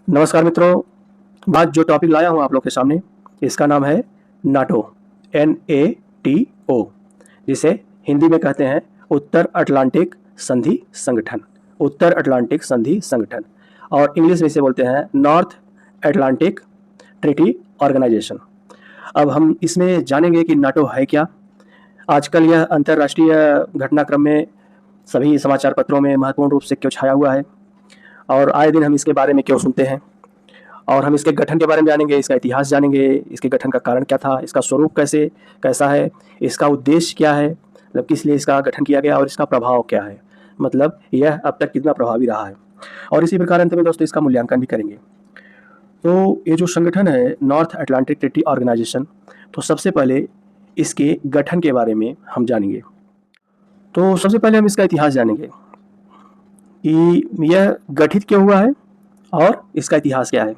नमस्कार मित्रों। आज जो टॉपिक लाया हूँ आप लोग के सामने, इसका नाम है नाटो, NATO, जिसे हिंदी में कहते हैं उत्तर अटलांटिक संधि संगठन, उत्तर अटलांटिक संधि संगठन, और इंग्लिश में इसे बोलते हैं नॉर्थ अटलांटिक ट्रीटी ऑर्गेनाइजेशन। अब हम इसमें जानेंगे कि नाटो है क्या। आजकल यह अंतर्राष्ट्रीय घटनाक्रम में सभी समाचार पत्रों में महत्वपूर्ण रूप से क्यों छाया हुआ है, और आए दिन हम इसके बारे में क्यों सुनते हैं, और हम इसके गठन के बारे में जानेंगे, इसका इतिहास जानेंगे, इसके गठन का कारण क्या था, इसका स्वरूप कैसा है, इसका उद्देश्य क्या है, मतलब किस लिए इसका गठन किया गया, और इसका प्रभाव क्या है, मतलब यह अब तक कितना प्रभावी रहा है, और इसी प्रकार अंत में दोस्तों इसका मूल्यांकन भी करेंगे। तो ये जो संगठन है नॉर्थ अटलांटिक ट्रीटी ऑर्गेनाइजेशन, तो सबसे पहले इसके गठन के बारे में हम जानेंगे। तो सबसे पहले हम इसका इतिहास जानेंगे कि यह गठित क्यों हुआ है और इसका इतिहास क्या है।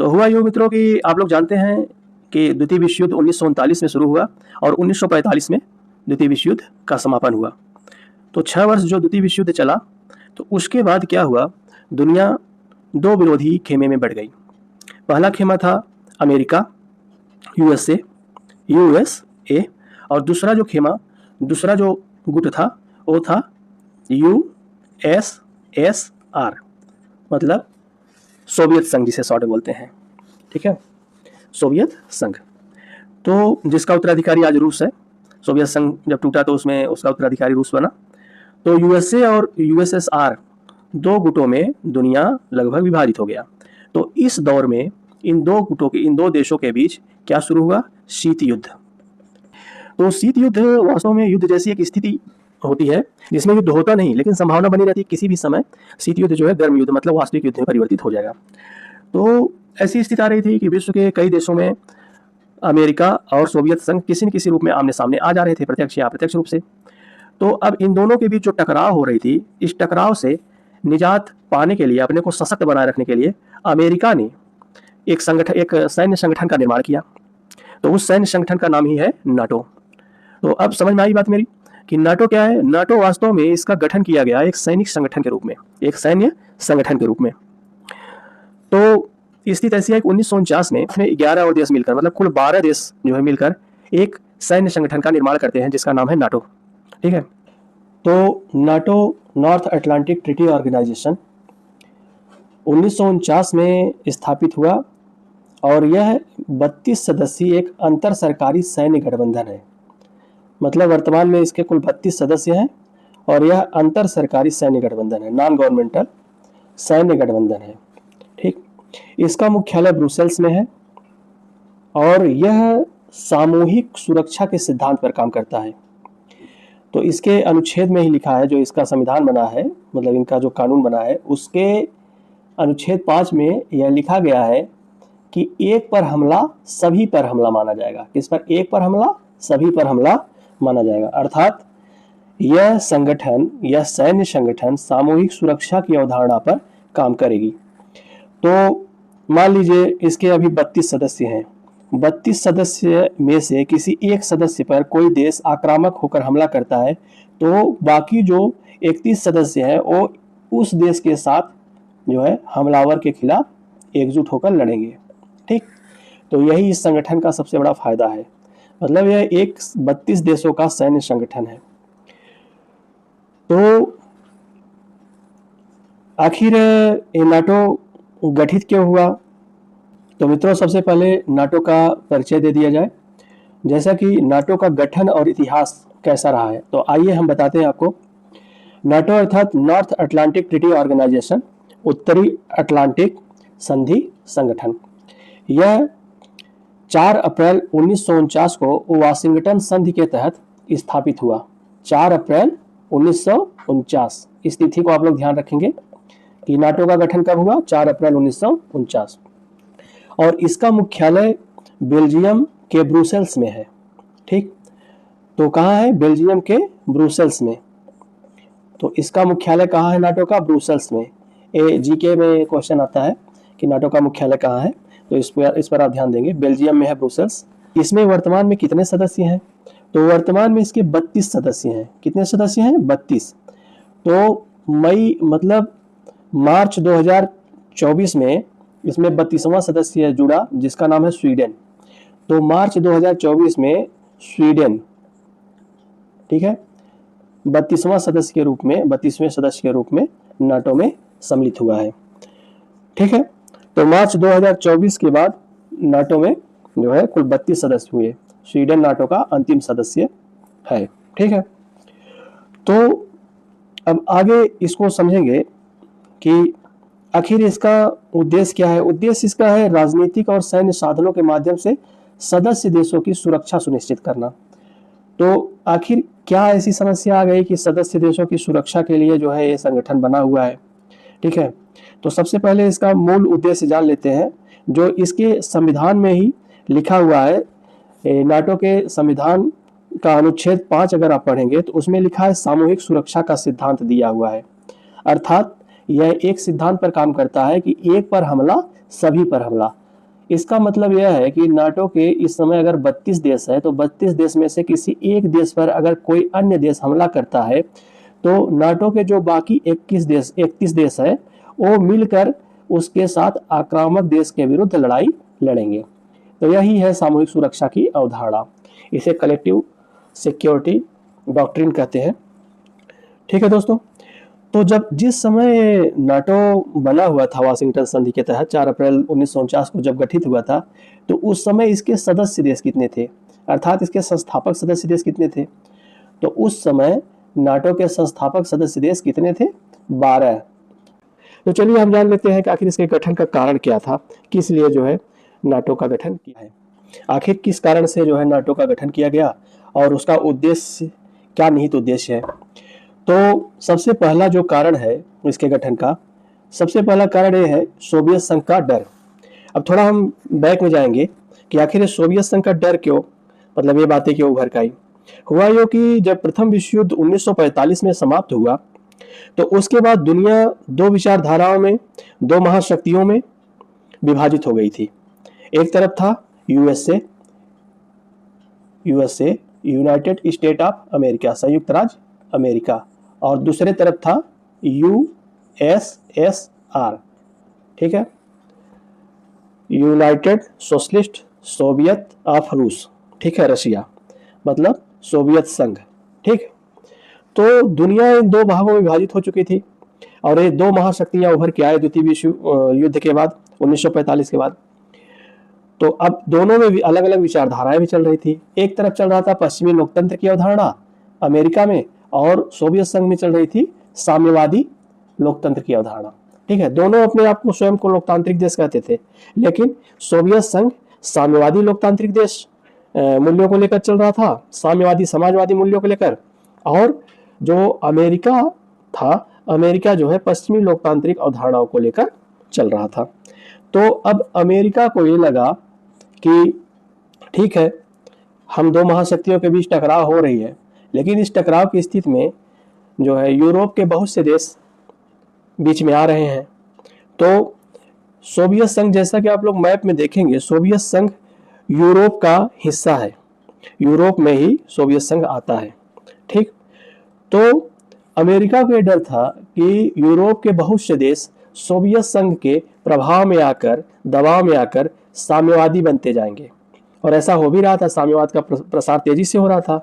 तो हुआ यूँ मित्रों कि आप लोग जानते हैं कि द्वितीय विश्व युद्ध 1939 में शुरू हुआ और 1945 में द्वितीय विश्व युद्ध का समापन हुआ। तो 6 वर्ष जो द्वितीय विश्व युद्ध चला, तो उसके बाद क्या हुआ, दुनिया दो विरोधी खेमे में बढ़ गई। पहला खेमा था अमेरिका, USA, और दूसरा जो गुट था वो था USSR, मतलब सोवियत संघ, जिसे शॉर्ट में बोलते हैं। ठीक है, सोवियत संघ, तो जिसका उत्तराधिकारी आज रूस है। सोवियत संघ जब टूटा तो उसमें उसका उत्तराधिकारी रूस बना। तो USA और USSR दो गुटों में दुनिया लगभग विभाजित हो गया। तो इस दौर में इन दो देशों के बीच क्या शुरू हुआ, शीत युद्ध। तो शीत युद्ध वास्तव में युद्ध जैसी एक स्थिति होती है जिसमें युद्ध होता नहीं, लेकिन संभावना बनी रहती है किसी भी समय शीत युद्ध जो है गर्म युद्ध मतलब वास्तविक युद्ध में परिवर्तित हो जाएगा। तो ऐसी स्थिति आ रही थी कि विश्व के कई देशों में अमेरिका और सोवियत संघ किसी न किसी रूप में आमने सामने आ जा रहे थे, प्रत्यक्ष या अप्रत्यक्ष रूप से। तो अब इन दोनों के बीच जो टकराव हो रही थी, इस टकराव से निजात पाने के लिए, अपने को सशक्त बनाए रखने के लिए अमेरिका ने एक सैन्य संगठन का निर्माण किया। तो उस सैन्य संगठन का नाम ही है नाटो। तो अब समझ में आई बात मेरी कि नाटो क्या है। नाटो वास्तव में इसका गठन किया गया एक सैनिक संगठन के रूप में, एक सैन्य संगठन के रूप में। तो स्थिति ऐसी है कि 1949 में इसमें 11 और देश मिलकर, मतलब कुल 12 देश जो है मिलकर एक सैन्य संगठन का निर्माण करते हैं जिसका नाम है नाटो। ठीक है, तो NATO North Atlantic Treaty Organization 1949 में स्थापित हुआ और यह 32 सदस्यीय एक अंतर सरकारी सैन्य गठबंधन है। मतलब वर्तमान में इसके कुल 32 सदस्य हैं और यह अंतर सरकारी सैन्य गठबंधन है, नॉन गवर्नमेंटल सैन्य गठबंधन है। ठीक, इसका मुख्यालय ब्रुसेल्स में है और यह सामूहिक सुरक्षा के सिद्धांत पर काम करता है। तो इसके अनुच्छेद में ही लिखा है, जो इसका संविधान बना है, मतलब इनका जो कानून बना है, उसके अनुच्छेद 5 में यह लिखा गया है कि एक पर हमला सभी पर हमला माना जाएगा। किस पर? एक पर हमला सभी पर हमला माना जाएगा। अर्थात यह सैन्य संगठन सामूहिक सुरक्षा की अवधारणा पर काम करेगी। तो मान लीजिए इसके अभी 32 सदस्य हैं। 32 सदस्य में से किसी एक सदस्य पर कोई देश आक्रामक होकर हमला करता है तो बाकी जो 31 सदस्य हैं वो उस देश के साथ जो है हमलावर के खिलाफ एकजुट होकर लड़ेंगे। ठीक, तो यही इस संगठन का सबसे बड़ा फायदा है। मतलब यह एक 32 देशों का सैन्य संगठन है। तो आखिर ये नाटो गठित क्यों हुआ? तो मित्रों, सबसे पहले नाटो का परिचय दे दिया जाए, जैसा कि नाटो का गठन और इतिहास कैसा रहा है। तो आइए हम बताते हैं आपको। नाटो अर्थात नॉर्थ अटलांटिक ट्रीटी ऑर्गेनाइजेशन, उत्तरी अटलांटिक संधि संगठन, यह 4 अप्रैल 1949 को वाशिंगटन संधि के तहत स्थापित हुआ। 4 अप्रैल 1949, इस तिथि को आप लोग ध्यान रखेंगे कि नाटो का गठन कब हुआ, 4 अप्रैल 1949। और इसका मुख्यालय बेल्जियम के ब्रुसेल्स में है। ठीक, तो कहाँ है? बेल्जियम के ब्रुसेल्स में। तो इसका मुख्यालय कहाँ है नाटो का? ब्रुसेल्स में। जीके में क्वेश्चन आता है कि नाटो का मुख्यालय कहाँ है, तो इस पर आप ध्यान देंगे, बेल्जियम में है ब्रुसेल्स। इसमें वर्तमान में कितने सदस्य हैं? तो वर्तमान में इसके 32 सदस्य हैं। कितने सदस्य हैं? 32। तो मार्च 2024 में इसमें 32वां सदस्य जुड़ा जिसका नाम है स्वीडन। तो मार्च 2024 में स्वीडन, ठीक है, 32वें सदस्य के रूप में नाटो में सम्मिलित हुआ है। ठीक है, तो मार्च 2024 के बाद नाटो में जो है कुल 32 सदस्य हुए। स्वीडन नाटो का अंतिम सदस्य है। ठीक है, तो अब आगे इसको समझेंगे कि आखिर इसका उद्देश्य क्या है। उद्देश्य इसका है राजनीतिक और सैन्य साधनों के माध्यम से सदस्य देशों की सुरक्षा सुनिश्चित करना। तो आखिर क्या ऐसी समस्या आ गई कि सदस्य देशों की सुरक्षा के लिए जो है ये संगठन बना हुआ है। ठीक है, तो सबसे पहले इसका मूल उद्देश्य जान लेते हैं, जो इसके संविधान में ही लिखा हुआ है। नाटो के संविधान का अनुच्छेद 5 अगर आप पढ़ेंगे तो उसमें लिखा है सामूहिक सुरक्षा का सिद्धांत दिया हुआ है। अर्थात यह एक सिद्धांत पर काम करता है कि एक पर हमला सभी पर हमला। इसका मतलब यह है कि नाटो के इस समय अगर 32 देश है तो 32 देश में से किसी एक देश पर अगर कोई अन्य देश हमला करता है तो नाटो के जो बाकी 31 देश है वो मिलकर उसके साथ आक्रामक देश के विरुद्ध लड़ाई लड़ेंगे। तो यही है सामूहिक सुरक्षा की अवधारणा। इसे कलेक्टिव सिक्योरिटी डॉक्ट्रिन कहते हैं। ठीक है दोस्तों, तो जिस समय नाटो बना हुआ था वाशिंगटन संधि के तहत 4 अप्रैल 1949 को जब गठित हुआ था, तो उस समय इसके सदस्य देश कितने थे, अर्थात इसके संस्थापक सदस्य देश कितने थे। तो उस समय नाटो के संस्थापक सदस्य देश कितने थे, 12। तो चलिए हम जान लेते हैं कि आखिर इसके गठन का कारण क्या था, किस लिए जो है नाटो का गठन किया है। आखिर किस कारण से जो है नाटो का गठन किया गया और उसका उद्देश्य क्या निहित उद्देश्य है। तो सबसे पहला जो कारण है इसके गठन का, सबसे पहला कारण ये है सोवियत संघ का डर। अब थोड़ा हम बैक में जाएंगे कि आखिर सोवियत संघ का डर क्यों, मतलब ये बातें क्यों उभर के आई। हुआ यो कि जब प्रथम विश्व युद्ध 1945 में समाप्त हुआ तो उसके बाद दुनिया दो विचारधाराओं में, दो महाशक्तियों में विभाजित हो गई थी। एक तरफ था USA, United state of America, संयुक्त राज्य अमेरिका, और दूसरे तरफ था यूएसएसआर। ठीक है, यूनाइटेड सोशलिस्ट सोवियत ऑफ रूस। ठीक है, रशिया मतलब सोवियत संघ। ठीक, तो दुनिया इन दो भागों में विभाजित हो चुकी थी और ये दो महाशक्तियां उभर के आए द्वितीय विश्व युद्ध के बाद 1945 के बाद। तो अब दोनों में अलग अलग विचारधाराएं भी चल रही थी। एक तरफ चल रहा था पश्चिमी लोकतंत्र की अवधारणा अमेरिका में, और सोवियत संघ में चल रही थी साम्यवादी लोकतंत्र की अवधारणा। ठीक है, दोनों अपने आप को स्वयं को लोकतांत्रिक देश कहते थे, लेकिन सोवियत संघ साम्यवादी लोकतांत्रिक देश मूल्यों को लेकर चल रहा था, साम्यवादी समाजवादी मूल्यों को लेकर, और जो अमेरिका था, अमेरिका जो है पश्चिमी लोकतांत्रिक अवधारणाओं को लेकर चल रहा था। तो अब अमेरिका को ये लगा कि ठीक है, हम दो महाशक्तियों के बीच टकराव हो रही है, लेकिन इस टकराव की स्थिति में जो है यूरोप के बहुत से देश बीच में आ रहे हैं। तो सोवियत संघ, जैसा कि आप लोग मैप में देखेंगे, सोवियत संघ यूरोप का हिस्सा है, यूरोप में ही सोवियत संघ आता है। ठीक, तो अमेरिका को यह डर था कि यूरोप के बहुत से देश सोवियत संघ के प्रभाव में आकर, दबाव में आकर साम्यवादी बनते जाएंगे, और ऐसा हो भी रहा था। साम्यवाद का प्रसार तेजी से हो रहा था।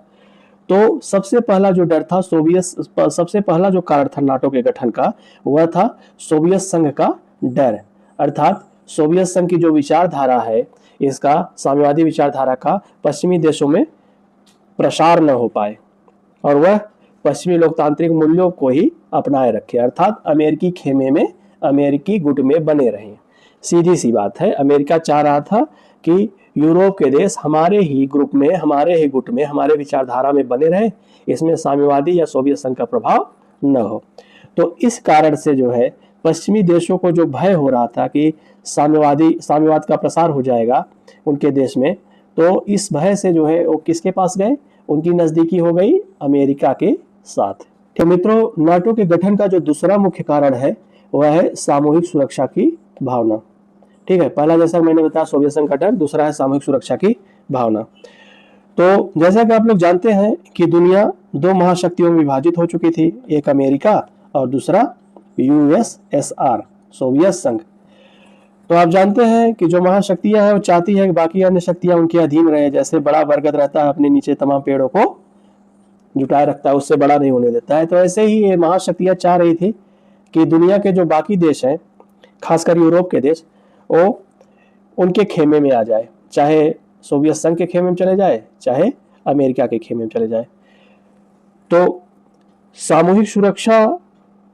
तो सबसे पहला जो डर था सबसे पहला जो कारण था नाटो के गठन का, वह था सोवियत संघ का डर। अर्थात सोवियत संघ की जो विचारधारा है, इसका साम्यवादी विचारधारा का पश्चिमी देशों में प्रसार न हो पाए और वह पश्चिमी लोकतांत्रिक मूल्यों को ही अपनाए रखे, अर्थात अमेरिकी खेमे में, अमेरिकी गुट में बने रहे। सीधी सी बात है, अमेरिका चाह रहा था कि यूरोप के देश हमारे ही ग्रुप में, हमारे ही गुट में, हमारे विचारधारा में बने रहे, इसमें साम्यवादी या सोवियत संघ का प्रभाव न हो। तो इस कारण से जो है पश्चिमी देशों को जो भय हो रहा था कि साम्यवाद का प्रसार हो जाएगा उनके देश में, तो इस भय से जो है वो किसके पास गए, उनकी नजदीकी हो गई अमेरिका के साथ। तो मित्रों, नाटो के गठन का जो दूसरा मुख्य कारण है वह है सामूहिक सुरक्षा की भावना। ठीक है, पहला जैसा मैंने बताया सोवियत संघ का डर, दूसरा है सामूहिक सुरक्षा की भावना। तो जैसा कि आप लोग जानते हैं कि दुनिया दो महाशक्तियों में विभाजित हो चुकी थी, एक अमेरिका और दूसरा यूएसएसआर, सोवियत संघ। तो आप जानते हैं कि जो महाशक्तियां हैं वो चाहती है कि बाकी अन्य शक्तियां उनके अधीन रहे। जैसे बड़ा बरगद रहता है अपने नीचे तमाम पेड़ों को जुटाए रखता है, उससे बड़ा नहीं होने देता है। तो ऐसे ही ये महाशक्तियां चाह रही थी कि दुनिया के जो बाकी देश हैं, खासकर यूरोप के देश, वो उनके खेमे में आ जाए, चाहे सोवियत संघ के खेमे में चले जाए, चाहे अमेरिका के खेमे में चले जाए। तो सामूहिक सुरक्षा,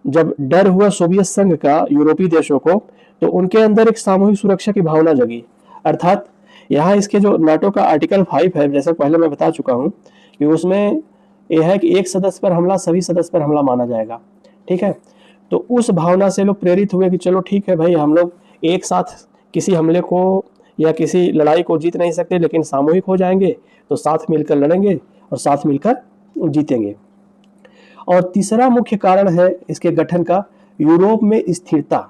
जब डर हुआ सोवियत संघ का यूरोपीय देशों को, तो उनके अंदर एक सामूहिक सुरक्षा की भावना जगी। अर्थात यहाँ इसके जो नाटो का आर्टिकल 5 है, जैसे पहले मैं बता चुका हूँ कि उसमें यह है कि एक सदस्य पर हमला सभी सदस्य पर हमला माना जाएगा। ठीक है, तो उस भावना से लोग प्रेरित हुए कि चलो ठीक है भाई, हम लोग एक साथ किसी हमले को या किसी लड़ाई को जीत नहीं सकते, लेकिन सामूहिक हो जाएंगे तो साथ मिलकर लड़ेंगे और साथ मिलकर जीतेंगे। और तीसरा मुख्य कारण है इसके गठन का, यूरोप में स्थिरता।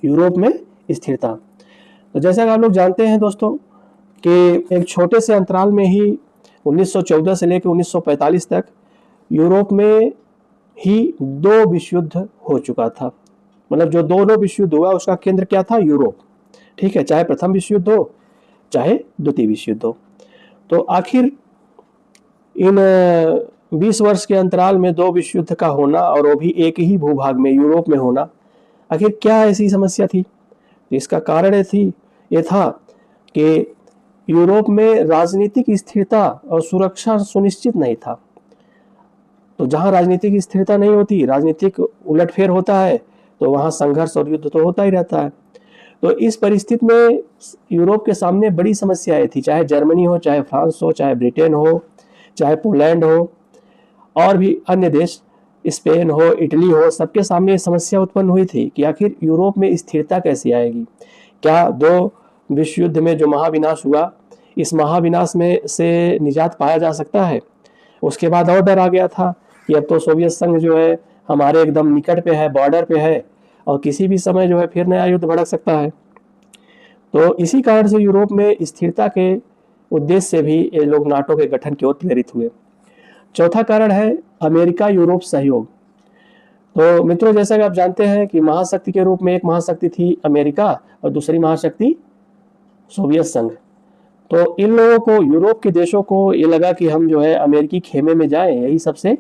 यूरोप में स्थिरता, तो जैसा कि आप लोग जानते हैं दोस्तों कि एक छोटे से अंतराल में ही 1914 से लेकर 1945 तक यूरोप में ही 2 विश्व युद्ध हो चुका था। मतलब जो दोनों विश्व युद्ध हुआ उसका केंद्र क्या था? यूरोप। ठीक है, चाहे प्रथम विश्व युद्ध हो चाहे द्वितीय विश्व युद्ध हो। तो आखिर इन 20 वर्ष के अंतराल में 2 विश्व युद्ध का होना, और वो भी एक ही भूभाग में, यूरोप में होना, आखिर क्या ऐसी समस्या थी? इसका कारण ये था कि यूरोप में राजनीतिक स्थिरता और सुरक्षा सुनिश्चित नहीं था। तो जहां राजनीतिक स्थिरता नहीं होती, राजनीतिक उलटफेर होता है, तो वहां संघर्ष और युद्ध तो होता ही रहता है। तो इस परिस्थिति में यूरोप के सामने बड़ी समस्याएं थी, चाहे जर्मनी हो, चाहे फ्रांस हो, चाहे ब्रिटेन हो, चाहे पोलैंड हो, और भी अन्य देश, स्पेन हो, इटली हो, सबके सामने समस्या उत्पन्न हुई थी कि आखिर यूरोप में स्थिरता कैसे आएगी। क्या 2 विश्व युद्ध में जो महाविनाश हुआ, इस महाविनाश में से निजात पाया जा सकता है? उसके बाद और डर आ गया था कि अब तो सोवियत संघ जो है हमारे एकदम निकट पे है, बॉर्डर पे है, और किसी भी समय जो है फिर नया युद्ध भड़क सकता है। तो इसी कारण से यूरोप में स्थिरता के उद्देश्य से भी ये लोग नाटो के गठन की ओर प्रेरित हुए। चौथा कारण है अमेरिका यूरोप सहयोग। तो मित्रों, जैसा कि आप जानते हैं कि महाशक्ति के रूप में एक महाशक्ति थी अमेरिका और दूसरी महाशक्ति सोवियत संघ। तो इन लोगों को, यूरोप के देशों को ये लगा कि हम जो है अमेरिकी खेमे में जाएं, यही सबसे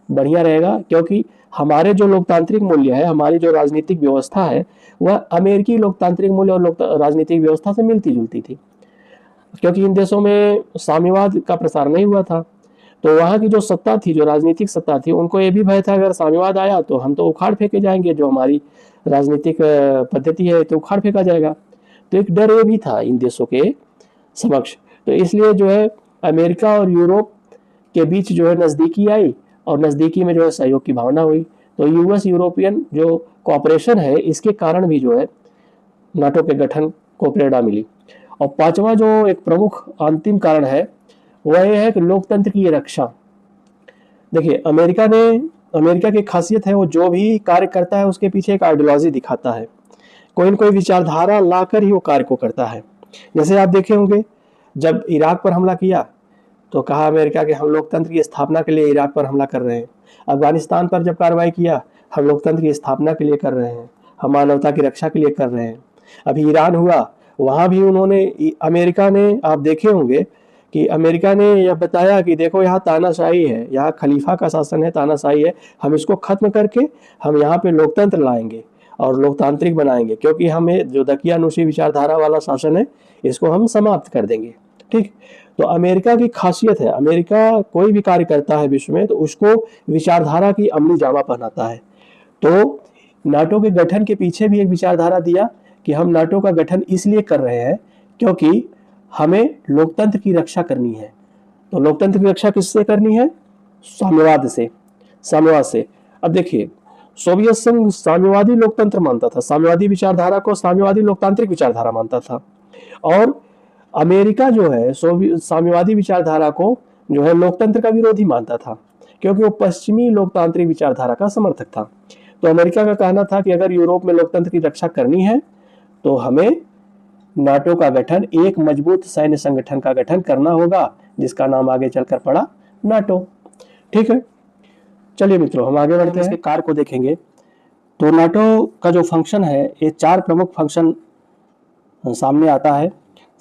बढ़िया रहेगा, क्योंकि हमारे जो लोकतांत्रिक मूल्य है, हमारी जो राजनीतिक व्यवस्था है, वह अमेरिकी लोकतांत्रिक मूल्य और राजनीतिक व्यवस्था से मिलती जुलती थी। क्योंकि इन देशों में साम्यवाद का प्रसार नहीं हुआ था, तो वहाँ की जो सत्ता थी, जो राजनीतिक सत्ता थी, उनको ये भी भय था अगर साम्यवाद आया तो हम तो उखाड़ फेंके जाएंगे, जो हमारी राजनीतिक पद्धति है तो उखाड़ फेंका जाएगा। तो एक डर ये भी था इन देशों के समक्ष। तो इसलिए जो है अमेरिका और यूरोप के बीच जो है नज़दीकी आई, और नज़दीकी में जो है सहयोग की भावना हुई। तो यूएस यूरोपियन जो कोऑपरेशन है, इसके कारण भी जो है नाटो के गठन को प्रेरणा मिली। और पांचवा जो एक प्रमुख अंतिम कारण है वह यह है कि लोकतंत्र की रक्षा। देखिए, अमेरिका की खासियत है, वो जो भी कार्य करता है उसके पीछे एक आइडियोलॉजी दिखाता है, कोई न कोई विचारधारा लाकर ही वो कार्य को करता है। जैसे आप देखे होंगे, जब इराक पर हमला किया तो कहा अमेरिका के हम लोकतंत्र की स्थापना के लिए इराक पर हमला कर रहे हैं। अफगानिस्तान पर जब कार्रवाई किया, हम लोकतंत्र की स्थापना के लिए कर रहे हैं, हम मानवता की रक्षा के लिए कर रहे हैं। अभी ईरान हुआ, वहाँ भी अमेरिका ने, आप देखे होंगे कि अमेरिका ने यह बताया कि देखो यहाँ तानाशाही है, यहाँ खलीफा का शासन है, तानाशाही है, हम इसको खत्म करके हम यहाँ पे लोकतंत्र लाएंगे और लोकतांत्रिक बनाएंगे, क्योंकि हमें जो दकियानुशी विचारधारा वाला शासन है इसको हम समाप्त कर देंगे। ठीक, तो अमेरिका की खासियत है, अमेरिका कोई भी कार्य करता है विश्व में तो उसको विचारधारा की अमली जामा पहनाता है। तो नाटो के गठन के पीछे भी एक विचारधारा दिया कि हम नाटो का गठन इसलिए कर रहे हैं क्योंकि हमें लोकतंत्र की रक्षा करनी है। तो लोकतंत्र की रक्षा किससे करनी है? साम्यवाद से, साम्यवाद से। अब देखिए, सोवियत संघ साम्यवादी लोकतंत्र मानता था, साम्यवादी विचारधारा को साम्यवादी लोकतांत्रिक विचारधारा मानता था, और अमेरिका जो है साम्यवादी विचारधारा को जो है लोकतंत्र का विरोधी मानता था, क्योंकि वो पश्चिमी लोकतांत्रिक विचारधारा का समर्थक था। तो अमेरिका का कहना था कि अगर यूरोप में लोकतंत्र की रक्षा करनी है तो हमें नाटो का गठन, एक मजबूत सैन्य संगठन का गठन करना होगा, जिसका नाम आगे चलकर पड़ा नाटो। ठीक है, चलिए मित्रों, हम आगे बढ़ते हैं, इसके कार्य को देखेंगे। तो नाटो का जो फंक्शन है, ये 4 प्रमुख फंक्शन सामने आता है।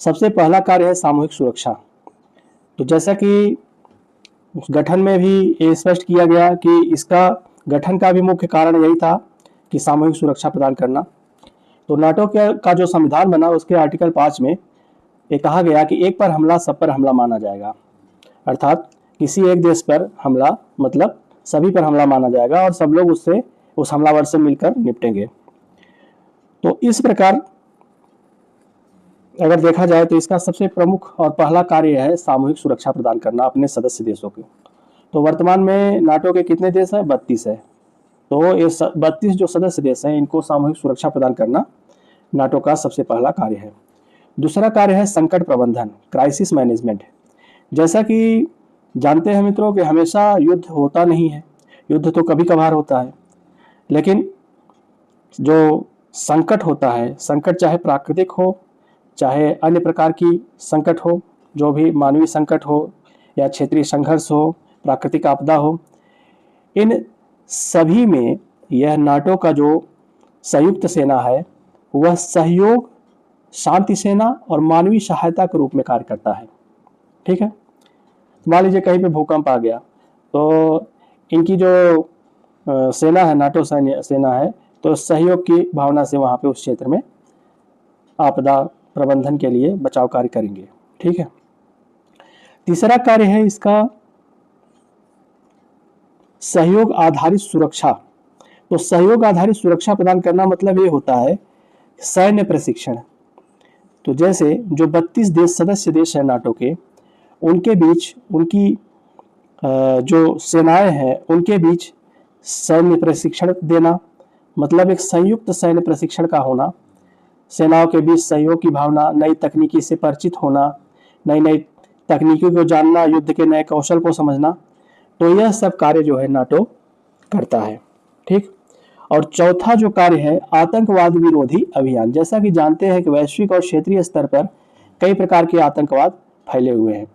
सबसे पहला कार्य है सामूहिक सुरक्षा। तो जैसा कि गठन में भी ये स्पष्ट किया गया कि इसका गठन का भी मुख्य कारण यही था कि सामूहिक सुरक्षा प्रदान करना। तो नाटो का जो संविधान बना उसके आर्टिकल 5 में ये कहा गया कि एक पर हमला सब पर हमला माना जाएगा, अर्थात किसी एक देश पर हमला मतलब सभी पर हमला माना जाएगा और सब लोग उससे उस हमलावर से मिलकर निपटेंगे। तो इस प्रकार अगर देखा जाए तो इसका सबसे प्रमुख और पहला कार्य है सामूहिक सुरक्षा प्रदान करना अपने सदस्य देशों को। तो वर्तमान में नाटो के कितने देश हैं? 32 है। तो ये 32 जो सदस्य देश हैं इनको सामूहिक सुरक्षा प्रदान करना नाटो का सबसे पहला कार्य है। दूसरा कार्य है संकट प्रबंधन, क्राइसिस मैनेजमेंट। जैसा कि जानते हैं मित्रों कि हमेशा युद्ध होता नहीं है, युद्ध तो कभी कभार होता है, लेकिन जो संकट होता है, संकट चाहे प्राकृतिक हो चाहे अन्य प्रकार की संकट हो, जो भी मानवीय संकट हो या क्षेत्रीय संघर्ष हो, प्राकृतिक आपदा हो, इन सभी में यह नाटो का जो संयुक्त सेना है वह सहयोग, शांति सेना और मानवीय सहायता के रूप में कार्य करता है। ठीक है, मान लीजिए कहीं पे भूकंप आ गया तो इनकी जो सेना है, नाटो सेना है, तो सहयोग की भावना से वहां पे उस क्षेत्र में आपदा प्रबंधन के लिए बचाव कार्य करेंगे। ठीक है, तीसरा कार्य है इसका सहयोग आधारित सुरक्षा। तो सहयोग आधारित सुरक्षा प्रदान करना मतलब ये होता है सैन्य प्रशिक्षण। तो जैसे जो 32 देश सदस्य देश है नाटो के, उनके बीच उनकी जो सेनाएं हैं उनके बीच सैन्य प्रशिक्षण देना, मतलब एक संयुक्त सैन्य प्रशिक्षण का होना, सेनाओं के बीच सहयोग की भावना, नई तकनीकी से परिचित होना, नई नई तकनीकी को जानना, युद्ध के नए कौशल को समझना। तो यह सब कार्य जो है नाटो करता है। ठीक, और चौथा जो कार्य है आतंकवाद विरोधी अभियान। जैसा कि जानते हैं कि वैश्विक और क्षेत्रीय स्तर पर कई प्रकार के आतंकवाद फैले हुए हैं।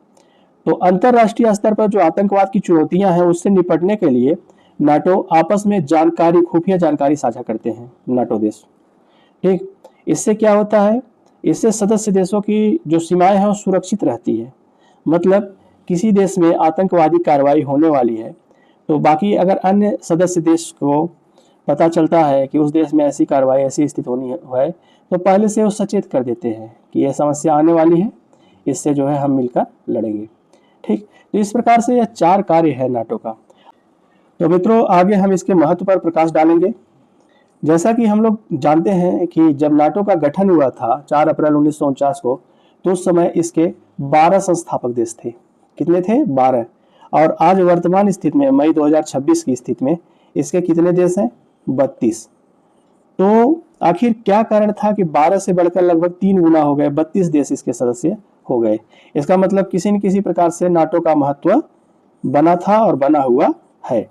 तो अंतरराष्ट्रीय स्तर पर जो आतंकवाद की चुनौतियां हैं उससे निपटने के लिए नाटो आपस में जानकारी, खुफिया जानकारी साझा करते हैं नाटो देश। ठीक, इससे क्या होता है, इससे सदस्य देशों की जो सीमाएं हैं वो सुरक्षित रहती है। मतलब किसी देश में आतंकवादी कार्रवाई होने वाली है तो बाकी अगर अन्य सदस्य देश को पता चलता है कि उस देश में ऐसी कार्रवाई, ऐसी स्थिति होनी है तो पहले से वो सचेत कर देते हैं कि यह समस्या आने वाली है, इससे जो है हम मिलकर लड़ेंगे। ठीक, तो इस प्रकार से यह 4 कार्य है नाटो का। तो मित्रों आगे हम इसके महत्व पर प्रकाश डालेंगे। जैसा कि हम लोग जानते हैं कि जब नाटो का गठन हुआ था 4 अप्रैल 1949 को, तो उस समय इसके 12 संस्थापक देश थे। कितने थे? 12। और आज वर्तमान स्थिति में मई 2026 की स्थिति में इसके कितने देश हैं? 32। तो आखिर क्या कारण था कि 12 से बढ़कर लगभग 3 गुना हो गए, 32 देश इसके सदस्य हो गए। इसका मतलब किसी न किसी प्रकार से नाटो का महत्व बना था और बना हुआ है।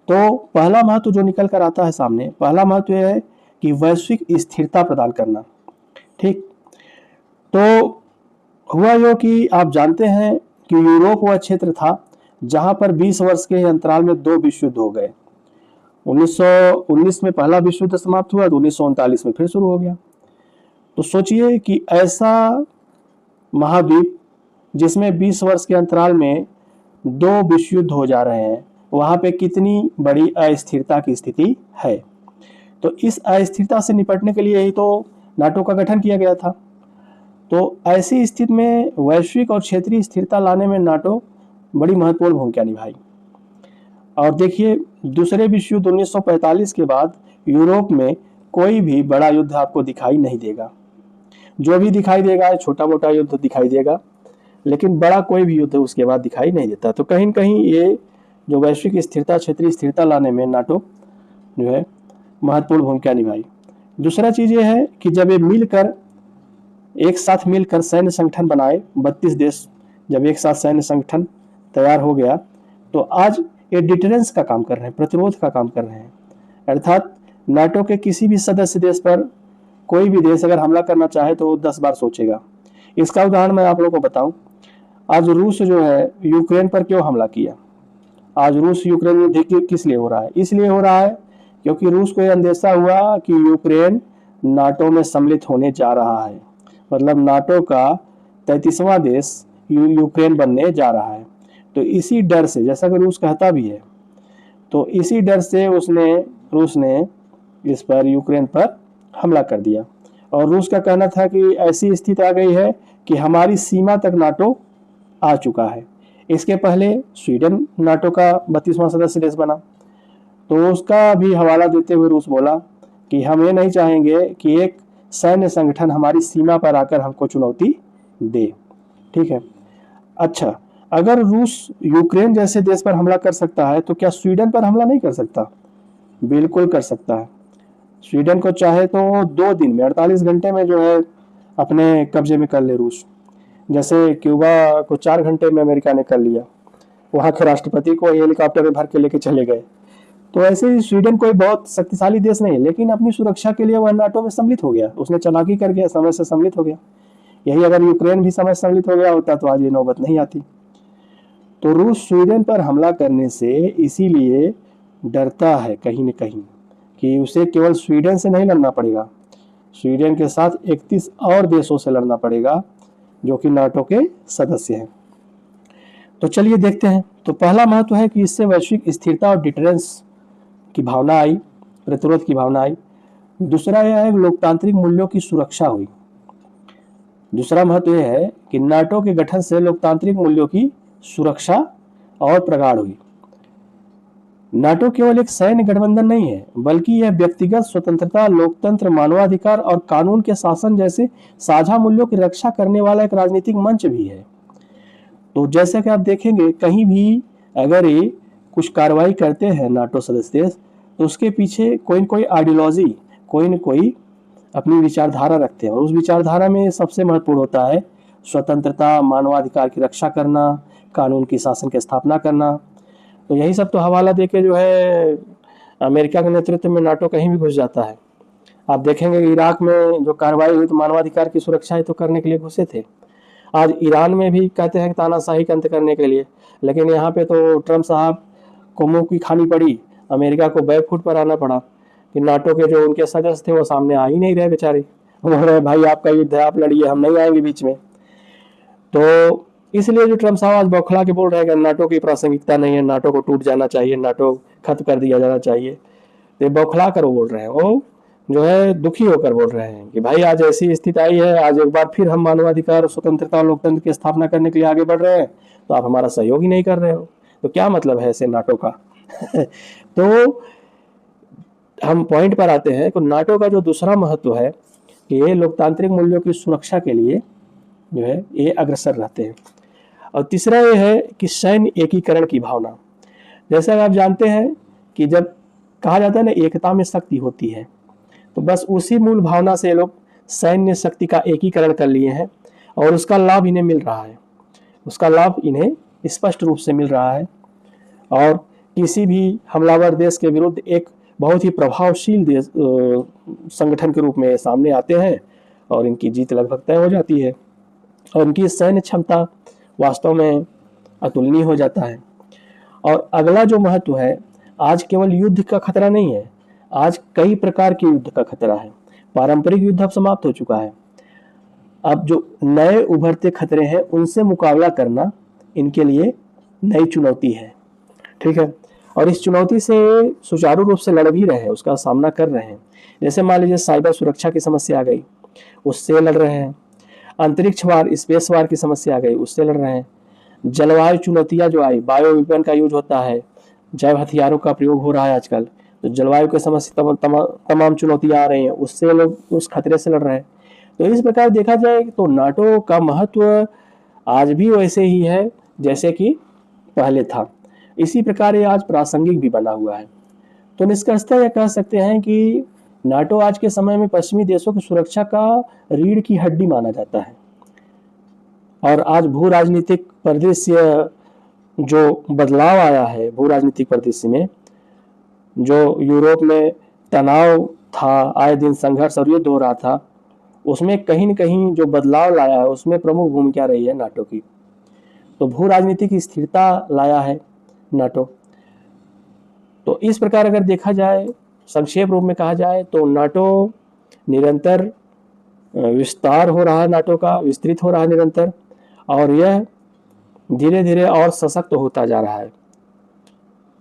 तो पहला महत्व जो निकल कर आता है सामने, पहला महत्व यह है कि वैश्विक स्थिरता प्रदान करना। ठीक, तो हुआ यो कि आप जानते हैं कि यूरोप वह क्षेत्र था जहां पर 20 वर्ष के अंतराल में 2 विश्व युद्ध हो गए। 1919 में पहला विश्व युद्ध समाप्त हुआ तो 1939 में फिर शुरू हो गया। तो सोचिए कि ऐसा महाद्वीप जिसमें 20 वर्ष के अंतराल में 2 विश्व युद्ध हो जा रहे हैं, वहां पे कितनी बड़ी अस्थिरता की स्थिति है। तो इस अस्थिरता से निपटने के लिए ही तो नाटो का गठन किया गया था। तो ऐसी स्थिति में वैश्विक और क्षेत्रीय स्थिरता लाने में नाटो बड़ी महत्वपूर्ण भूमिका निभाई। और देखिए दूसरे विश्व युद्ध 1945 के बाद यूरोप में कोई भी बड़ा युद्ध आपको दिखाई नहीं देगा। जो भी दिखाई देगा छोटा मोटा युद्ध दिखाई देगा, लेकिन बड़ा कोई भी युद्ध उसके बाद दिखाई नहीं देता। तो कहीं न कहीं ये जो वैश्विक स्थिरता, क्षेत्रीय स्थिरता लाने में नाटो जो है महत्वपूर्ण भूमिका निभाई। दूसरा चीज ये है कि जब ये मिलकर एक साथ मिलकर सैन्य संगठन बनाए, 32 देश जब एक साथ सैन्य संगठन तैयार हो गया तो आज ये डिटरेंस का काम कर रहे हैं, प्रतिरोध का काम कर रहे हैं। अर्थात नाटो के किसी भी सदस्य देश पर कोई भी देश अगर हमला करना चाहे तो वो 10 बार सोचेगा। इसका उदाहरण मैं आप लोगों को बताऊं, आज रूस जो है यूक्रेन पर क्यों हमला किया? आज रूस यूक्रेन युद्ध किस लिए हो रहा है? इसलिए हो रहा है क्योंकि रूस को यह अंदेशा हुआ कि यूक्रेन नाटो में सम्मिलित होने जा रहा है। मतलब नाटो का 33वां देश यूक्रेन बनने जा रहा है। तो इसी डर से, जैसा कि रूस कहता भी है, तो इसी डर से रूस ने इस पर यूक्रेन पर हमला कर दिया। और रूस का कहना था कि ऐसी स्थिति आ गई है कि हमारी सीमा तक नाटो आ चुका है। इसके पहले स्वीडन नाटो का 32वां सदस्य देश बना, तो उसका भी हवाला देते हुए रूस बोला कि हम ये नहीं चाहेंगे कि एक सैन्य संगठन हमारी सीमा पर आकर हमको चुनौती दे। ठीक है, अच्छा, अगर रूस यूक्रेन जैसे देश पर हमला कर सकता है तो क्या स्वीडन पर हमला नहीं कर सकता? बिल्कुल कर सकता है। स्वीडन को चाहे तो 2 दिन में, 48 घंटे में जो है अपने कब्जे में कर ले रूस। जैसे क्यूबा को 4 घंटे में अमेरिका ने कर लिया, वहाँ के राष्ट्रपति को हेलीकॉप्टर में भर के लेके चले गए। तो ऐसे ही स्वीडन कोई बहुत शक्तिशाली देश नहीं है, लेकिन अपनी सुरक्षा के लिए वह नाटो में सम्मिलित हो गया। उसने चालाकी करके समय से सम्मिलित हो गया। यही अगर यूक्रेन भी समय सम्मिलित हो गया होता तो आज ये नौबत नहीं आती। तो रूस स्वीडन पर हमला करने से इसीलिए डरता है कहीं न कहीं कि उसे केवल स्वीडन से नहीं लड़ना पड़ेगा, स्वीडन के साथ 31 और देशों से लड़ना पड़ेगा जो कि नाटो के सदस्य हैं। तो चलिए देखते हैं। तो पहला महत्व है कि इससे वैश्विक स्थिरता और डिटरेंस की भावना आई, प्रतिरोध की भावना आई। दूसरा यह है लोकतांत्रिक मूल्यों की सुरक्षा हुई। दूसरा महत्व यह है कि नाटो के गठन से लोकतांत्रिक मूल्यों की सुरक्षा और प्रगाढ़ हुई। नाटो केवल एक सैन्य गठबंधन नहीं है, बल्कि यह व्यक्तिगत स्वतंत्रता, लोकतंत्र, मानवाधिकार और कानून के शासन जैसे साझा मूल्यों की रक्षा करने वाला एक राजनीतिक मंच भी है। तो जैसा कि आप देखेंगे, कहीं भी अगर ये कुछ कार्रवाई करते हैं नाटो सदस्य देश, तो उसके पीछे कोई न कोई आइडियोलॉजी, कोई न कोई अपनी विचारधारा रखते हैं। और उस विचारधारा में सबसे महत्वपूर्ण होता है स्वतंत्रता, मानवाधिकार की रक्षा करना, कानून की शासन की स्थापना करना। तो यही सब तो हवाला देके जो है अमेरिका के नेतृत्व में नाटो कहीं भी घुस जाता है। आप देखेंगे कि इराक में जो कार्रवाई हुई तो मानवाधिकार की सुरक्षा ही तो करने के लिए घुसे थे। आज ईरान में भी कहते हैं कि तानाशाही का अंत करने के लिए, लेकिन यहाँ पे तो ट्रम्प साहब को मुंह की खानी पड़ी, अमेरिका को बैकफुट पर आना पड़ा कि नाटो के जो उनके सदस्य थे वो सामने आ ही नहीं रहे बेचारे। उन्होंने भाई आपका युद्ध है, आप लड़िए, हम नहीं आएंगे बीच में। तो इसलिए जो ट्रम्प साहब आज बौखला के बोल रहे हैं कि नाटो की प्रासंगिकता नहीं है, नाटो को टूट जाना चाहिए, नाटो खत्म कर दिया जाना चाहिए, तो बौखला कर वो बोल रहे हैं। वो जो है दुखी होकर बोल रहे हैं कि भाई आज ऐसी स्थिति आई है, आज एक बार फिर हम मानवाधिकार, स्वतंत्रता और लोकतंत्र की स्थापना करने के लिए आगे बढ़ रहे हैं, तो आप हमारा सहयोग ही नहीं कर रहे हो, तो क्या मतलब है ऐसे नाटो का। तो हम पॉइंट पर आते हैं कि नाटो का जो दूसरा महत्व है कि ये लोकतांत्रिक मूल्यों की सुरक्षा के लिए जो है ये अग्रसर रहते हैं। और तीसरा ये है कि सैन्य एकीकरण की भावना। जैसा आप जानते हैं कि जब कहा जाता है ना एकता में शक्ति होती है, तो बस उसी मूल भावना से ये लोग सैन्य शक्ति का एकीकरण कर लिए हैं और उसका लाभ इन्हें मिल रहा है, उसका लाभ इन्हें स्पष्ट रूप से मिल रहा है। और किसी भी हमलावर देश के विरुद्ध एक बहुत ही प्रभावशील देश संगठन के रूप में सामने आते हैं और इनकी जीत लगभग तय हो जाती है और इनकी सैन्य क्षमता वास्तव में अतुलनीय हो जाता है। और अगला जो महत्व है, आज केवल युद्ध का खतरा नहीं है, आज कई प्रकार के युद्ध का खतरा है। पारंपरिक युद्ध अब समाप्त हो चुका है, अब जो नए उभरते खतरे हैं उनसे मुकाबला करना इनके लिए नई चुनौती है। ठीक है, और इस चुनौती से सुचारू रूप से लड़ भी रहे हैं, उसका सामना कर रहे हैं। जैसे मान लीजिए साइबर सुरक्षा की समस्या आ गई, उससे लड़ रहे हैं। अंतरिक्ष वार, स्पेस वार की समस्या आ गई, उससे लड़ रहे हैं। जलवायु चुनौतियां जो आई, बायो वेपन का यूज होता है, जैव हथियारों का प्रयोग हो रहा है आजकल, तो जलवायु की समस्या तमाम चुनौतियां आ रही हैं, उससे लोग उस खतरे से लड़ रहे हैं। तो इस प्रकार देखा जाए तो नाटो का महत्व आज भी वैसे ही है जैसे कि पहले था। इसी प्रकार ये आज प्रासंगिक भी बना हुआ है। तो निष्कर्षतः यह कह सकते हैं कि नाटो आज के समय में पश्चिमी देशों की सुरक्षा का रीढ़ की हड्डी माना जाता है। और आज भू राजनीतिक परिदृश्य जो बदलाव आया है, भू राजनीतिक परिदृश्य में जो यूरोप में तनाव था, आए दिन संघर्ष और युद्ध हो रहा था, उसमें कहीं न कहीं जो बदलाव लाया है उसमें प्रमुख भूमिका रही है नाटो की। तो भू राजनीतिक स्थिरता लाया है नाटो। तो इस प्रकार अगर देखा जाए, संक्षेप रूप में कहा जाए तो नाटो निरंतर विस्तार हो रहा है नाटो का, विस्तृत हो रहा है निरंतर, और यह धीरे धीरे और सशक्त होता जा रहा है।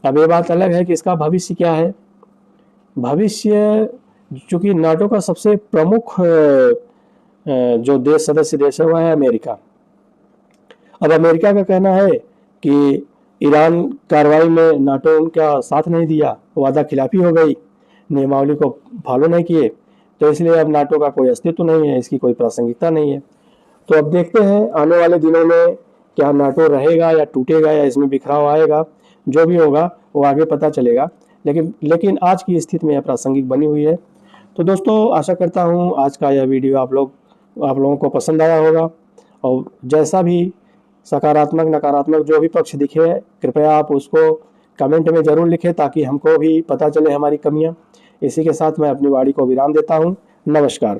अब ये बात अलग है कि इसका भविष्य क्या है। भविष्य, चूंकि नाटो का सबसे प्रमुख जो देश सदस्य देश है वह है अमेरिका। अब अमेरिका का कहना है कि ईरान कार्रवाई में नाटो का साथ नहीं दिया, वादा खिलाफी हो गई, नियमावली को फॉलो नहीं किए, तो इसलिए अब नाटो का कोई अस्तित्व नहीं है, इसकी कोई प्रासंगिकता नहीं है। तो अब देखते हैं आने वाले दिनों में क्या नाटो रहेगा या टूटेगा या इसमें बिखराव आएगा। जो भी होगा वो आगे पता चलेगा, लेकिन आज की स्थिति में यह प्रासंगिक बनी हुई है। तो दोस्तों, आशा करता हूँ आज का यह वीडियो आप लोगों को पसंद आया होगा, और जैसा भी सकारात्मक नकारात्मक जो भी पक्ष दिखे, कृपया आप उसको कमेंट में ज़रूर लिखें ताकि हमको भी पता चले हमारी कमियां। इसी के साथ मैं अपनी वाणी को विराम देता हूं। नमस्कार।